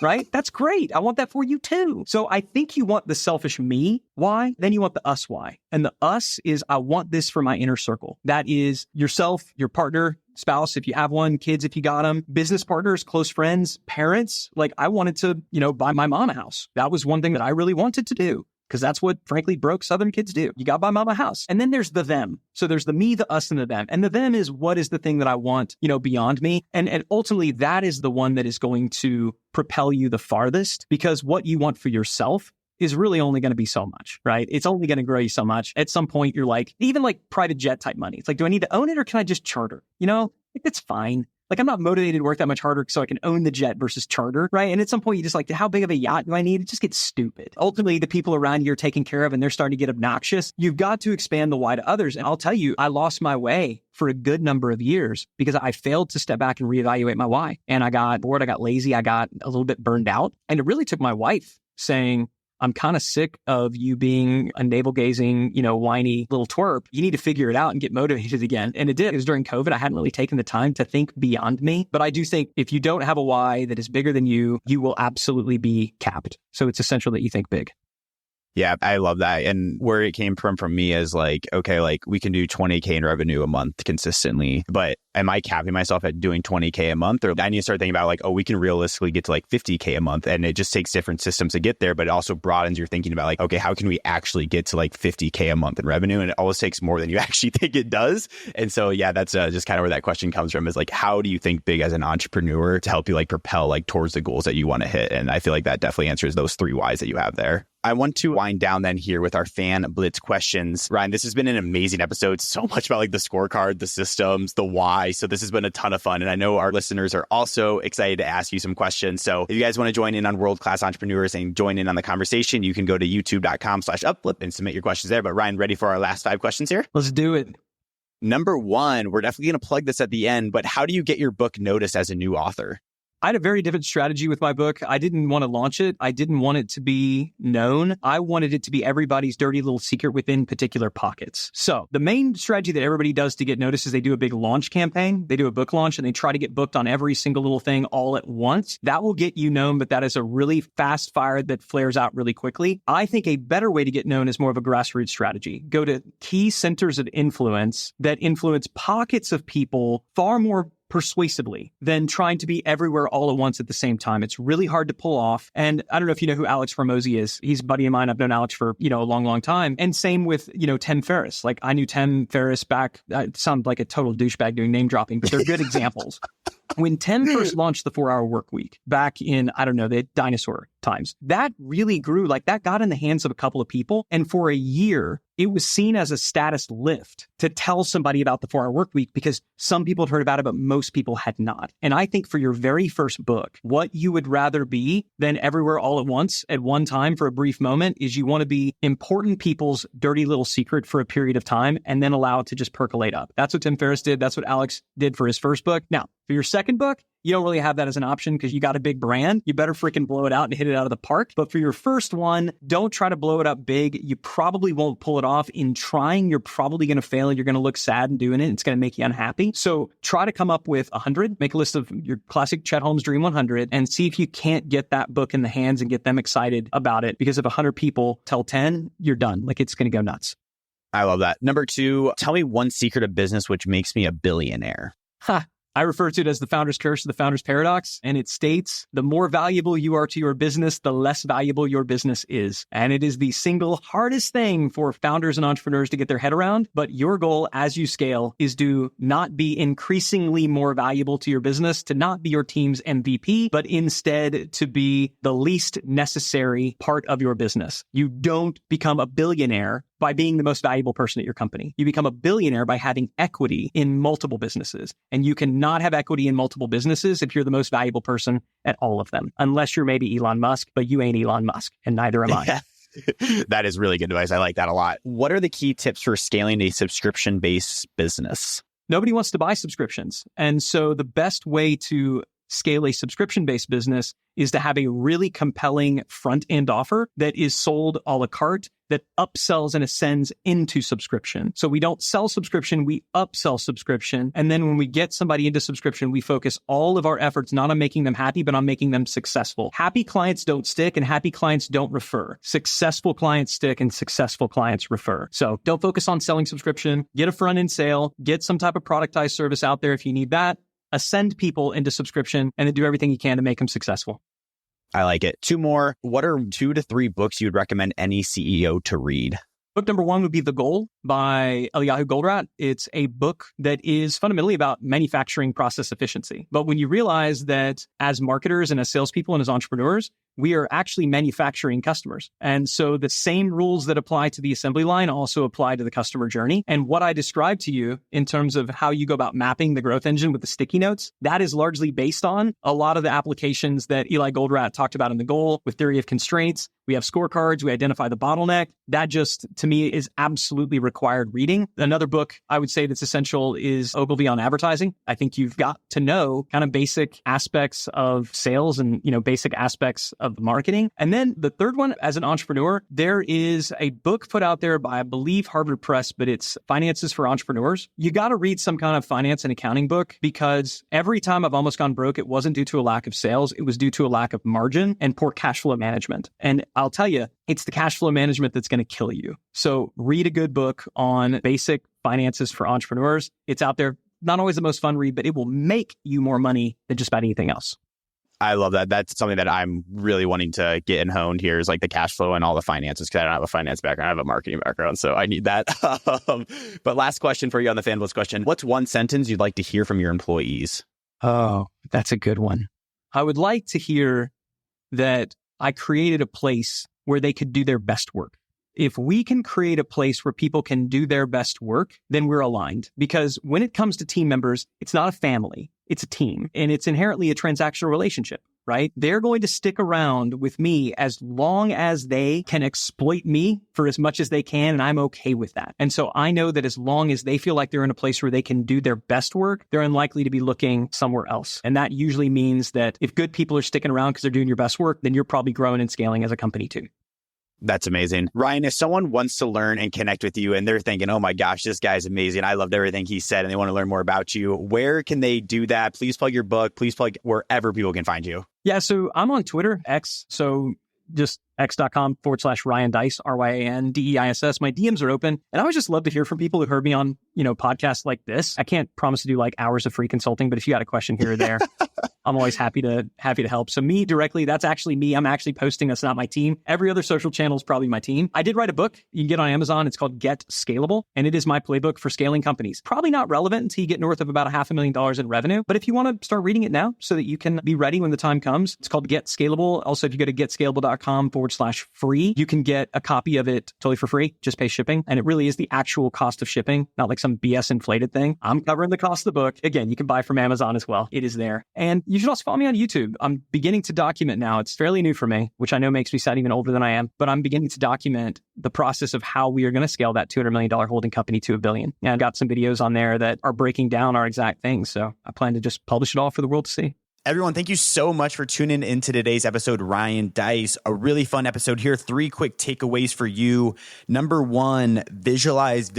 [SPEAKER 2] Right? That's great. I want that for you too. So I think you want the selfish me why, then you want the us why. And the us is I want this for my inner circle. That is yourself, your partner, spouse, if you have one, kids, if you got them, business partners, close friends, parents. Like I wanted to, buy my mom a house. That was one thing that I really wanted to do. Because that's what, frankly, broke Southern kids do. You got to buy mom a house. And then there's the them. So there's the me, the us, and the them. And the them is what is the thing that I want, beyond me. And ultimately, that is the one that is going to propel you the farthest, because what you want for yourself is really only going to be so much, right? It's only going to grow you so much. At some point, you're like, even like private jet type money. It's like, do I need to own it or can I just charter? It's fine. Like I'm not motivated to work that much harder so I can own the jet versus charter, right? And at some point you just like, how big of a yacht do I need? It just gets stupid. Ultimately, the people around you are taken care of and they're starting to get obnoxious. You've got to expand the why to others. And I'll tell you, I lost my way for a good number of years because I failed to step back and reevaluate my why. And I got bored, I got lazy, I got a little bit burned out. And it really took my wife saying, I'm kind of sick of you being a navel-gazing, whiny little twerp. You need to figure it out and get motivated again. And it did. It was during COVID. I hadn't really taken the time to think beyond me. But I do think if you don't have a why that is bigger than you, you will absolutely be capped. So it's essential that you think big.
[SPEAKER 1] Yeah, I love that. And where it came from me is like, okay, like we can do 20K in revenue a month consistently, but am I capping myself at doing 20K a month? Or I need to start thinking about like, oh, we can realistically get to like 50K a month. And it just takes different systems to get there, but it also broadens your thinking about like, okay, how can we actually get to like 50K a month in revenue? And it always takes more than you actually think it does. And so, yeah, that's just kind of where that question comes from is like, how do you think big as an entrepreneur to help you like propel like towards the goals that you want to hit? And I feel like that definitely answers those 3 whys that you have there. I want to wind down then here with our fan blitz questions. Ryan, this has been an amazing episode. So much about like the scorecard, the systems, the why. So this has been a ton of fun. And I know our listeners are also excited to ask you some questions. So if you guys want to join in on world-class entrepreneurs and join in on the conversation, you can go to youtube.com/upflip and submit your questions there. But Ryan, ready for our last 5 questions here?
[SPEAKER 2] Let's do it.
[SPEAKER 1] Number 1, we're definitely going to plug this at the end, but how do you get your book noticed as a new author?
[SPEAKER 2] I had a very different strategy with my book. I didn't want to launch it. I didn't want it to be known. I wanted it to be everybody's dirty little secret within particular pockets. So the main strategy that everybody does to get noticed is they do a big launch campaign. They do a book launch and they try to get booked on every single little thing all at once. That will get you known, but that is a really fast fire that flares out really quickly. I think a better way to get known is more of a grassroots strategy. Go to key centers of influence that influence pockets of people far more persuasively than trying to be everywhere all at once at the same time. It's really hard to pull off. And I don't know if you know who Alex Hormozi is. He's a buddy of mine. I've known Alex for, a long, long time. And same with, Tim Ferriss. Like I knew Tim Ferriss back, I sound like a total douchebag doing name dropping, but they're good examples. When Tim first launched the 4-Hour Work Week back in, the dinosaur times, that really grew. Like that got in the hands of a couple of people. And for a year, it was seen as a status lift to tell somebody about the 4-Hour Work Week because some people had heard about it, but most people had not. And I think for your very first book, what you would rather be than everywhere all at once at one time for a brief moment is you want to be important people's dirty little secret for a period of time and then allow it to just percolate up. That's what Tim Ferriss did. That's what Alex did for his first book. Now, for your second book, you don't really have that as an option because you got a big brand. You better freaking blow it out and hit it out of the park. But for your first one, don't try to blow it up big. You probably won't pull it off. In trying, you're probably going to fail. You're going to look sad in doing it. It's going to make you unhappy. So try to come up with 100. Make a list of your classic Chet Holmes Dream 100 and see if you can't get that book in the hands and get them excited about it. Because if 100 people tell 10, you're done. Like it's going to go nuts.
[SPEAKER 1] I love that. Number 2, tell me one secret of business which makes me a billionaire.
[SPEAKER 2] I refer to it as the founder's curse or the founder's paradox. And it states, the more valuable you are to your business, the less valuable your business is. And it is the single hardest thing for founders and entrepreneurs to get their head around. But your goal as you scale is to not be increasingly more valuable to your business, to not be your team's MVP, but instead to be the least necessary part of your business. You don't become a billionaire by being the most valuable person at your company. You become a billionaire by having equity in multiple businesses. And you cannot have equity in multiple businesses if you're the most valuable person at all of them, unless you're maybe Elon Musk, but you ain't Elon Musk, and neither am I.
[SPEAKER 1] That is really good advice. I like that a lot. What are the key tips for scaling a subscription-based business?
[SPEAKER 2] Nobody wants to buy subscriptions. And so the best way to scale a subscription-based business is to have a really compelling front-end offer that is sold a la carte, that upsells and ascends into subscription. So we don't sell subscription, we upsell subscription. And then when we get somebody into subscription, we focus all of our efforts not on making them happy, but on making them successful. Happy clients don't stick and happy clients don't refer. Successful clients stick and successful clients refer. So don't focus on selling subscription. Get a front-end sale, get some type of productized service out there if you need that. Ascend people into subscription, and then do everything you can to make them successful.
[SPEAKER 1] I like it. Two more. What are 2 to 3 books you would recommend any CEO to read?
[SPEAKER 2] Book number 1 would be The Goal by Eliyahu Goldratt. It's a book that is fundamentally about manufacturing process efficiency. But when you realize that as marketers and as salespeople and as entrepreneurs, we are actually manufacturing customers. And so the same rules that apply to the assembly line also apply to the customer journey. And what I described to you in terms of how you go about mapping the growth engine with the sticky notes, that is largely based on a lot of the applications that Eli Goldratt talked about in The Goal with theory of constraints. We have scorecards. We identify the bottleneck. That just, to me, is absolutely required reading. Another book I would say that's essential is Ogilvy on advertising. I think you've got to know kind of basic aspects of sales and, basic aspects of marketing. And then the third one, as an entrepreneur, there is a book put out there by, I believe, Harvard Press, but it's Finances for Entrepreneurs. You got to read some kind of finance and accounting book, because every time I've almost gone broke, it wasn't due to a lack of sales. It was due to a lack of margin and poor cash flow management. And I'll tell you, it's the cash flow management that's going to kill you. So read a good book on basic finances for entrepreneurs. It's out there. Not always the most fun read, but it will make you more money than just about anything else.
[SPEAKER 1] I love that. That's something that I'm really wanting to get and honed here, is like the cash flow and all the finances, because I don't have a finance background. I have a marketing background, so I need that. But last question for you on the Fan Blitz question. What's one sentence you'd like to hear from your employees?
[SPEAKER 2] Oh, that's a good one. I would like to hear that I created a place where they could do their best work. If we can create a place where people can do their best work, then we're aligned. Because when it comes to team members, it's not a family, it's a team. And it's inherently a transactional relationship, right? They're going to stick around with me as long as they can exploit me for as much as they can, and I'm okay with that. And so I know that as long as they feel like they're in a place where they can do their best work, they're unlikely to be looking somewhere else. And that usually means that if good people are sticking around because they're doing your best work, then you're probably growing and scaling as a company too.
[SPEAKER 1] That's amazing. Ryan, if someone wants to learn and connect with you and they're thinking, oh my gosh, this guy's amazing, I loved everything he said, and they want to learn more about you, where can they do that? Please plug your book. Please plug wherever people can find you.
[SPEAKER 2] Yeah, so I'm on Twitter, X. So just x.com/Ryan Deiss, RyanDeiss. My DMs are open. And I would just love to hear from people who heard me on, podcasts like this. I can't promise to do like hours of free consulting, but if you got a question here or there, I'm always happy to help. So me directly, that's actually me. I'm actually posting. That's not my team. Every other social channel is probably my team. I did write a book. You can get on Amazon. It's called Get Scalable. And it is my playbook for scaling companies. Probably not relevant until you get north of about $500,000 in revenue. But if you want to start reading it now so that you can be ready when the time comes, it's called Get Scalable. Also, if you go to getscalable.com/free, you can get a copy of it totally for free. Just pay shipping. And it really is the actual cost of shipping, not like some BS inflated thing. I'm covering the cost of the book. Again, you can buy from Amazon as well. It is there. And you should also follow me on YouTube. I'm beginning to document now. It's fairly new for me, which I know makes me sound even older than I am, but I'm beginning to document the process of how we are going to scale that $200 million holding company to $1 billion. And I've got some videos on there that are breaking down our exact things. So I plan to just publish it all for the world to see.
[SPEAKER 1] Everyone, thank you so much for tuning into today's episode. Ryan Deiss, a really fun episode here. 3 quick takeaways for you. Number 1, visualize.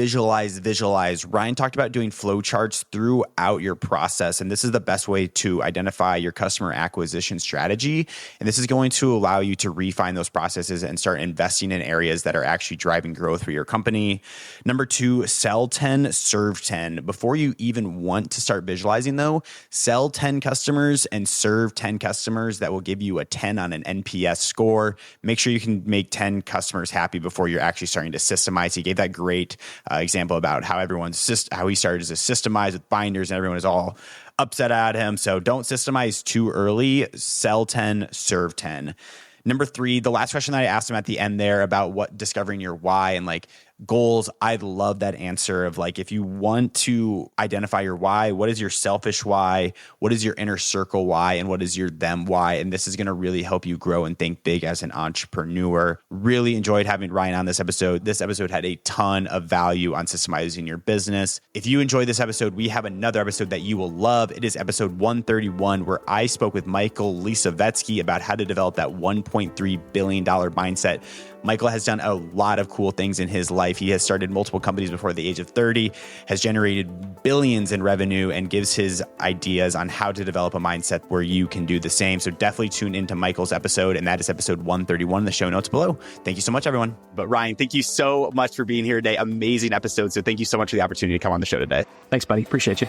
[SPEAKER 1] Ryan talked about doing flowcharts throughout your process, and this is the best way to identify your customer acquisition strategy. And this is going to allow you to refine those processes and start investing in areas that are actually driving growth for your company. Number 2, sell 10, serve 10. Before you even want to start visualizing though, sell 10 customers and serve 10 customers that will give you a 10 on an NPS score. Make sure you can make 10 customers happy before you're actually starting to systemize. He gave that great example about how how he started as a systemize with binders and everyone is all upset at him. So don't systemize too early. Sell 10, serve 10. Number 3, the last question that I asked him at the end there about discovering your why and like goals. I love that answer of like, if you want to identify your why, what is your selfish why? What is your inner circle why? And what is your them why? And this is going to really help you grow and think big as an entrepreneur. Really enjoyed having Ryan on this episode. This episode had a ton of value on systemizing your business. If you enjoyed this episode, we have another episode that you will love. It is episode 131, where I spoke with Michael Lisavetsky about how to develop that $1.3 billion mindset. Michael has done a lot of cool things in his life. He has started multiple companies before the age of 30, has generated billions in revenue, and gives his ideas on how to develop a mindset where you can do the same. So definitely tune into Michael's episode, and that is episode 131 in the show notes below. Thank you so much, everyone. But Ryan, thank you so much for being here today. Amazing episode. So thank you so much for the opportunity to come on the show today.
[SPEAKER 2] Thanks, buddy. Appreciate you.